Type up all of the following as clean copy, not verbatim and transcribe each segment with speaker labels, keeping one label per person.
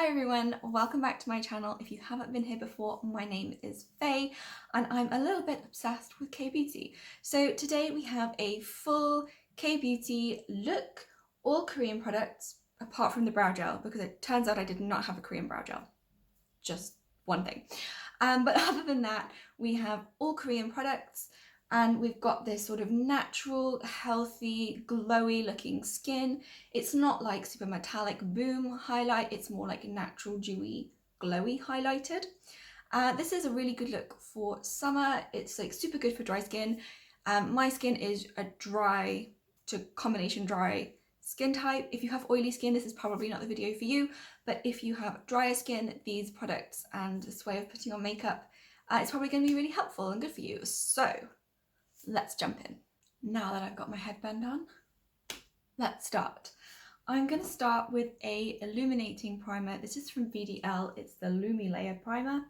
Speaker 1: Hi everyone, welcome back to my channel. If you haven't been here before, my name is Faye and I'm a little bit obsessed with K-beauty. So today we have a full K-beauty look, all Korean products apart from the brow gel, because it turns out I did not have a Korean brow gel. Just one thing. But other than that, we have all Korean products and we've got this sort of natural, healthy, glowy looking skin. It's not like super metallic boom highlight, it's more like natural, dewy, glowy highlighted. This is a really good look for summer. It's like super good for dry skin. My skin is a dry to combination dry skin type. If you have oily skin, this is probably not the video for you, but if you have drier skin, these products and this way of putting on makeup, it's probably going to be really helpful and good for you. So let's jump in. Now that I've got my headband on, let's start. I'm going to start with a illuminating primer. This is from VDL. It's the Lumilayer Primer.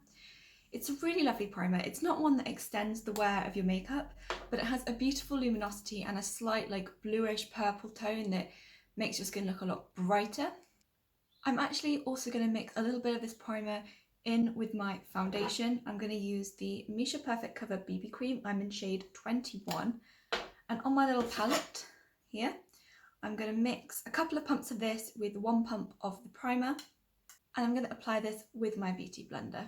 Speaker 1: It's a really lovely primer. It's not one that extends the wear of your makeup, but it has a beautiful luminosity and a slight like bluish purple tone that makes your skin look a lot brighter. I'm actually also going to mix a little bit of this primer in with my foundation. I'm going to use the Missha Perfect Cover BB Cream. I'm in shade 21. And on my little palette here, I'm going to mix a couple of pumps of this with 1 pump of the primer. And I'm going to apply this with my beauty blender.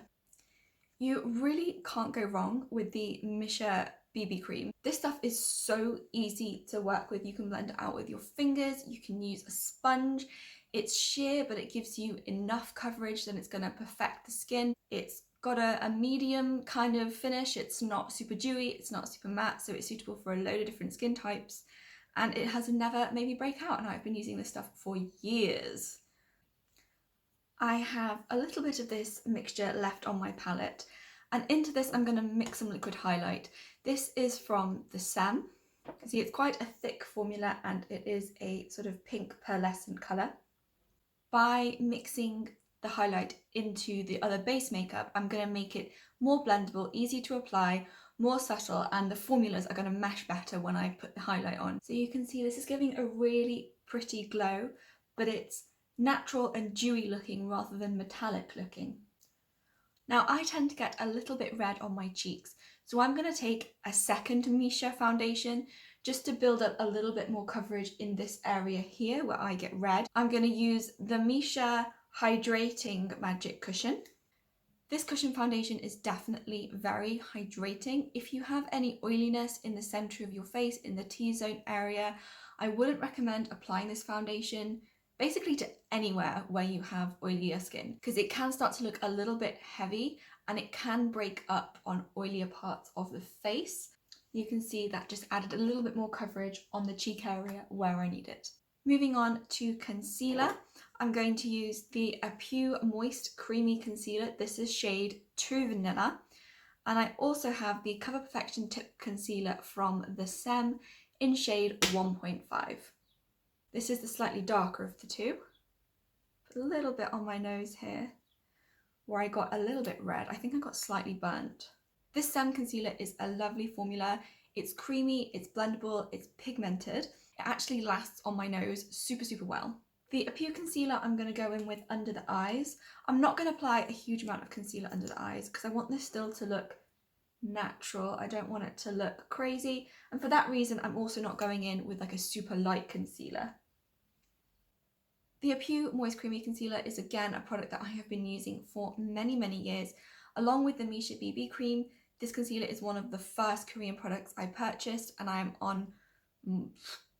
Speaker 1: You really can't go wrong with the Missha BB cream. This stuff is so easy to work with. You can blend it out with your fingers, you can use a sponge. It's sheer, but it gives you enough coverage that it's going to perfect the skin. It's got a medium kind of finish. It's not super dewy, it's not super matte, so it's suitable for a load of different skin types. And it has never made me break out, and I've been using this stuff for years. I have a little bit of this mixture left on my palette, and into this I'm going to mix some liquid highlight. This is from the Saem. See, it's quite a thick formula and it is a sort of pink pearlescent colour. By mixing the highlight into the other base makeup, I'm going to make it more blendable, easy to apply, more subtle, and the formulas are going to mesh better when I put the highlight on. So you can see this is giving a really pretty glow, but it's natural and dewy looking rather than metallic looking. Now I tend to get a little bit red on my cheeks, so I'm going to take a second Missha foundation just to build up a little bit more coverage in this area here where I get red. I'm going to use the Missha Hydrating Magic Cushion. This cushion foundation is definitely very hydrating. If you have any oiliness in the centre of your face, in the T-zone area, I wouldn't recommend applying this foundation basically to anywhere where you have oilier skin, because it can start to look a little bit heavy and it can break up on oilier parts of the face. You can see that just added a little bit more coverage on the cheek area where I need it. Moving on to concealer, I'm going to use the Apu Moist Creamy Concealer. This is shade 2 Vanilla. And I also have the Cover Perfection Tip Concealer from the Saem in shade 1.5. This is the slightly darker of the two. Put a little bit on my nose here where I got a little bit red. I think I got slightly burnt. This Saem concealer is a lovely formula. It's creamy, it's blendable, it's pigmented. It actually lasts on my nose super well. The Apu concealer I'm going to go in with under the eyes. I'm not going to apply a huge amount of concealer under the eyes because I want this still to look natural. I don't want it to look crazy, and for that reason I'm also not going in with like a super light concealer. The Apu Moist Creamy Concealer is again a product that I have been using for many years. Along with the Missha BB Cream, this concealer is one of the first Korean products I purchased, and I am on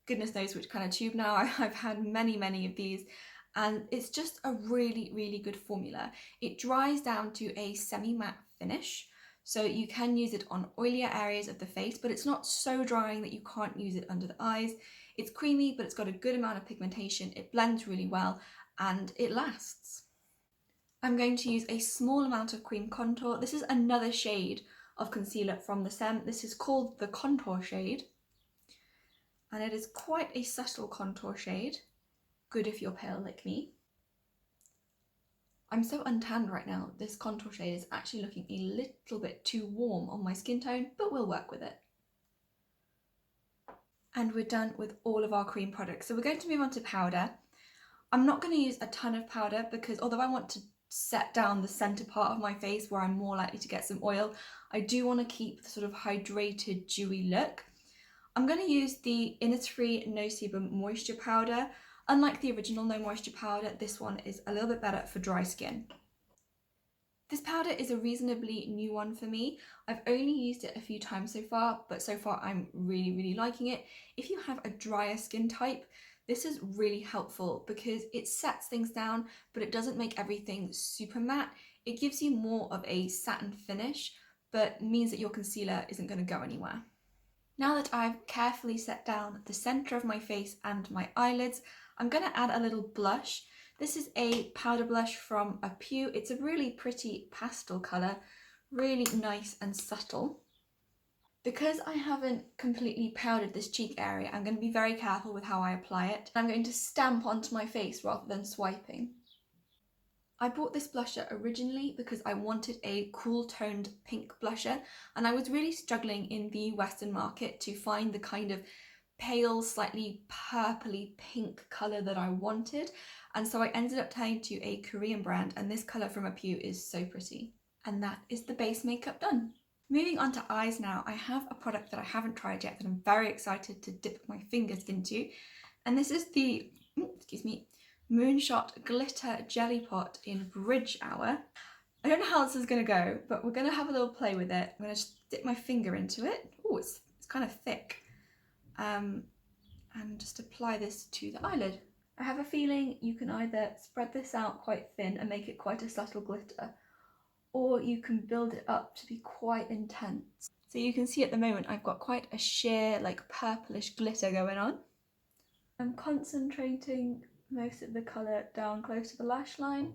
Speaker 1: goodness knows which kind of tube now. I've had many of these, and it's just a really good formula. It dries down to a semi-matte finish, so you can use it on oilier areas of the face, but it's not so drying that you can't use it under the eyes. It's creamy, but it's got a good amount of pigmentation. It blends really well and it lasts. I'm going to use a small amount of cream contour. This is another shade of concealer from the Saem. This is called the Contour shade, and it is quite a subtle contour shade. Good if you're pale like me. I'm so untanned right now. This contour shade is actually looking a little bit too warm on my skin tone, but we'll work with it. And we're done with all of our cream products. So we're going to move on to powder. I'm not going to use a ton of powder because although I want to set down the center part of my face where I'm more likely to get some oil, I do want to keep the sort of hydrated, dewy look. I'm going to use the Innisfree No Sebum Moisture Powder. Unlike the original No Moisture Powder, this one is a little bit better for dry skin. This powder is a reasonably new one for me. I've only used it a few times so far, but so far I'm really liking it. If you have a drier skin type, this is really helpful because it sets things down, but it doesn't make everything super matte. It gives you more of a satin finish, but means that your concealer isn't going to go anywhere. Now that I've carefully set down the center of my face and my eyelids, I'm going to add a little blush. This is a powder blush from a Pew. It's a really pretty pastel colour, really nice and subtle. Because I haven't completely powdered this cheek area, I'm going to be very careful with how I apply it. I'm going to stamp onto my face rather than swiping. I bought this blusher originally because I wanted a cool toned pink blusher, and I was really struggling in the Western market to find the kind of pale, slightly purpley pink colour that I wanted, and so I ended up turning to a Korean brand, and this colour from a Pew is so pretty. And that is the base makeup done. Moving on to eyes now, I have a product that I haven't tried yet that I'm very excited to dip my fingers into, and this is the, Moonshot Glitter Jelly Pot in Bridge Hour. I don't know how this is going to go, but we're going to have a little play with it. I'm going to just dip my finger into it. Oh, it's kind of thick. And just apply this to the eyelid. I have a feeling you can either spread this out quite thin and make it quite a subtle glitter, or you can build it up to be quite intense. So you can see at the moment I've got quite a sheer, like purplish glitter going on. I'm concentrating most of the colour down close to the lash line,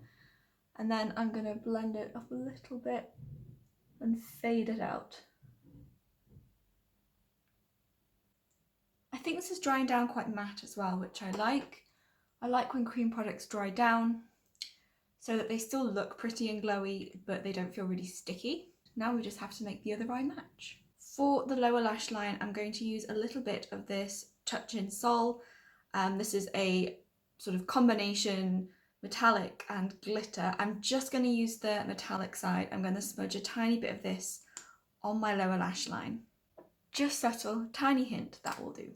Speaker 1: and then I'm going to blend it up a little bit and fade it out. I think this is drying down quite matte as well, which I like. I like when cream products dry down so that they still look pretty and glowy, but they don't feel really sticky. Now we just have to make the other eye match. For the lower lash line, I'm going to use a little bit of this Touch in Sol. This is a sort of combination metallic and glitter. I'm just going to use the metallic side. I'm going to smudge a tiny bit of this on my lower lash line. Just subtle, tiny hint, that will do.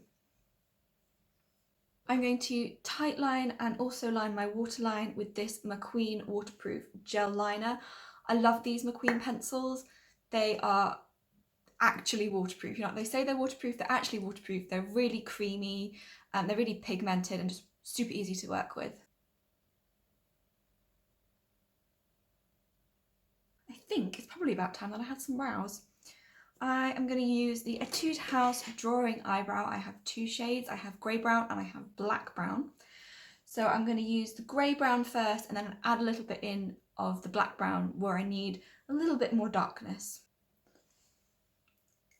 Speaker 1: I'm going to tight line and also line my waterline with this MacQueen waterproof gel liner. I love these MacQueen pencils. They are actually waterproof. You know, they say they're waterproof, they're actually waterproof. They're really creamy, they're really pigmented and just super easy to work with. I think it's probably about time that I had some brows. I am going to use the Etude House Drawing Eyebrow. I have two shades. I have grey brown and I have black brown. So I'm going to use the grey brown first and then add a little bit in of the black brown where I need a little bit more darkness.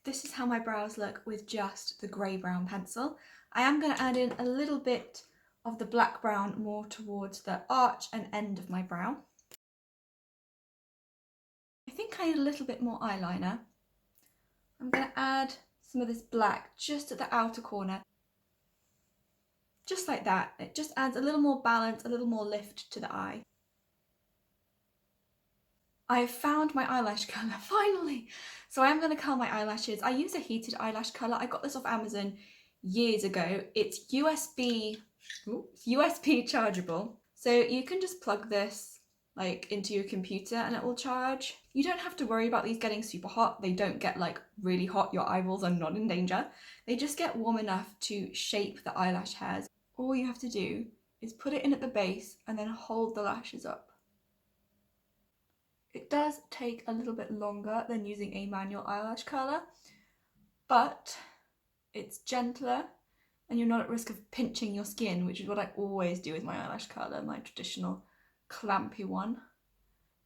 Speaker 1: This is how my brows look with just the grey brown pencil. I am going to add in a little bit of the black brown more towards the arch and end of my brow. I think I need a little bit more eyeliner. I'm going to add some of this black just at the outer corner. Just like that. It just adds a little more balance, a little more lift to the eye. I have found my eyelash colour, finally! So I am going to curl my eyelashes. I use a heated eyelash colour. I got this off Amazon years ago. It's USB chargeable. So you can just plug this like into your computer and it will charge. You don't have to worry about these getting super hot. They don't get like really hot. Your eyeballs are not in danger. They just get warm enough to shape the eyelash hairs. All you have to do is put it in at the base and then hold the lashes up. It does take a little bit longer than using a manual eyelash curler, but it's gentler and you're not at risk of pinching your skin, which is what I always do with my eyelash curler, my traditional clampy one.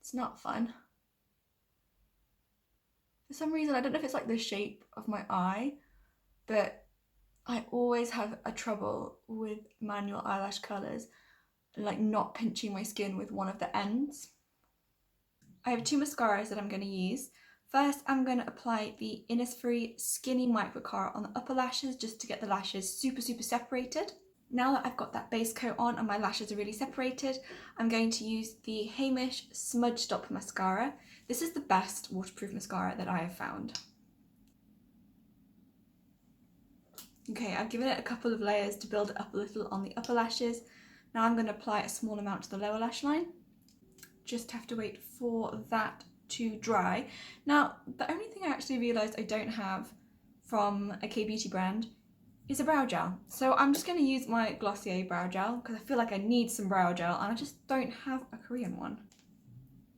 Speaker 1: It's not fun. For some reason, I don't know if it's like the shape of my eye, but I always have a trouble with manual eyelash curlers, like not pinching my skin with one of the ends. I have two mascaras that I'm going to use. First, I'm going to apply the Innisfree Skinny Micro Curl on the upper lashes just to get the lashes super separated. Now that I've got that base coat on and my lashes are really separated, I'm going to use the Hamish Smudge Stop Mascara. This is the best waterproof mascara that I have found. Okay, I've given it a couple of layers to build it up a little on the upper lashes. Now I'm going to apply a small amount to the lower lash line. Just have to wait for that to dry. Now, the only thing I actually realised I don't have from a K-beauty brand is a brow gel. So I'm just going to use my Glossier brow gel because I feel like I need some brow gel and I just don't have a Korean one.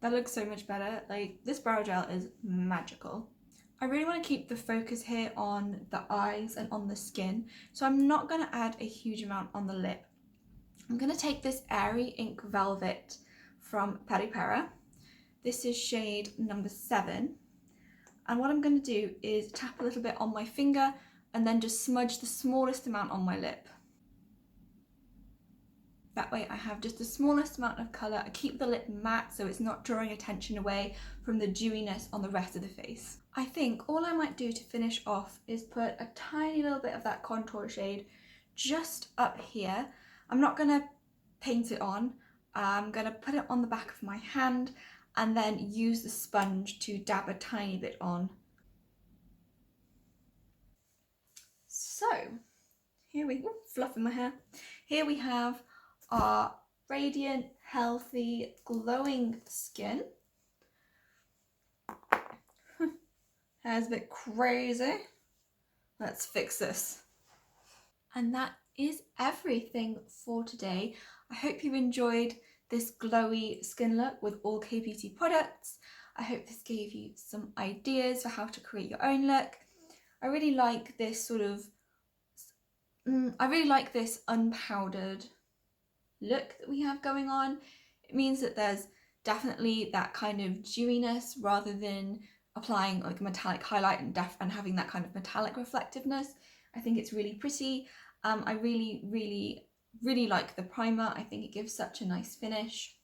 Speaker 1: That looks so much better. Like, this brow gel is magical. I really want to keep the focus here on the eyes and on the skin, so I'm not going to add a huge amount on the lip. I'm going to take this Airy Ink Velvet from Peri Pera. This is shade number 7. And what I'm going to do is tap a little bit on my finger and then just smudge the smallest amount on my lip. That way I have just the smallest amount of colour. I keep the lip matte so it's not drawing attention away from the dewiness on the rest of the face. I think all I might do to finish off is put a tiny little bit of that contour shade just up here. I'm not going to paint it on. I'm going to put it on the back of my hand and then use the sponge to dab a tiny bit on. So, here we go, fluffing my hair. Here we have our radiant, healthy, glowing skin. Hair's a bit crazy. Let's fix this. And that is everything for today. I hope you enjoyed this glowy skin look with all K-beauty products. I hope this gave you some ideas for how to create your own look. I really like this sort of, I really like this unpowdered look that we have going on. It means that there's definitely that kind of dewiness rather than applying like a metallic highlight and having that kind of metallic reflectiveness. I think it's really pretty. I really like the primer. I think it gives such a nice finish,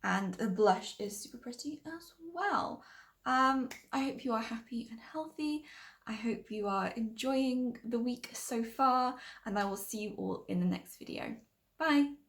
Speaker 1: and the blush is super pretty as well. I hope you are happy and healthy. I hope you are enjoying the week so far, and I will see you all in the next video. Bye!